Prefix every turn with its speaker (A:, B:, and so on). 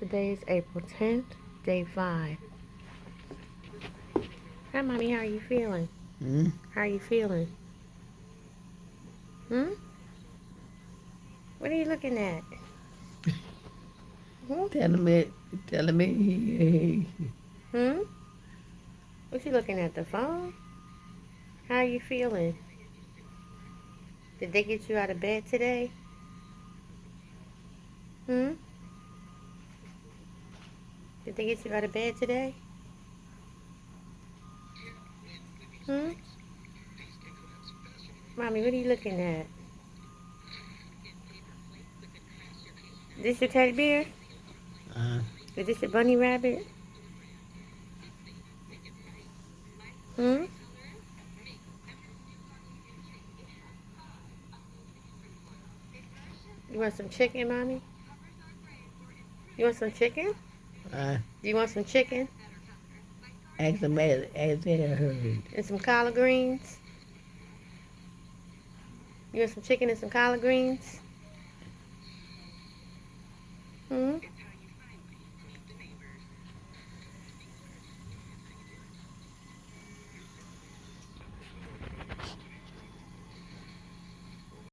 A: Today is April 10th, day 5. Hi, Mommy, how are you feeling?
B: Hmm?
A: How are you feeling? Hmm? What are you looking at? Hmm?
B: Telling me
A: Hmm? What you looking at, the phone? How are you feeling? Did they get you out of bed today? Hmm? Did they get you out of bed today? Hmm? Mommy, what are you looking at? This your teddy bear? Is this your bunny rabbit? Hmm? You want some chicken, Mommy? You want some chicken?
B: uh,
A: Do you want some chicken?
B: ask them as they heard.
A: And some collard greens? You want some chicken and some collard greens? Hmm?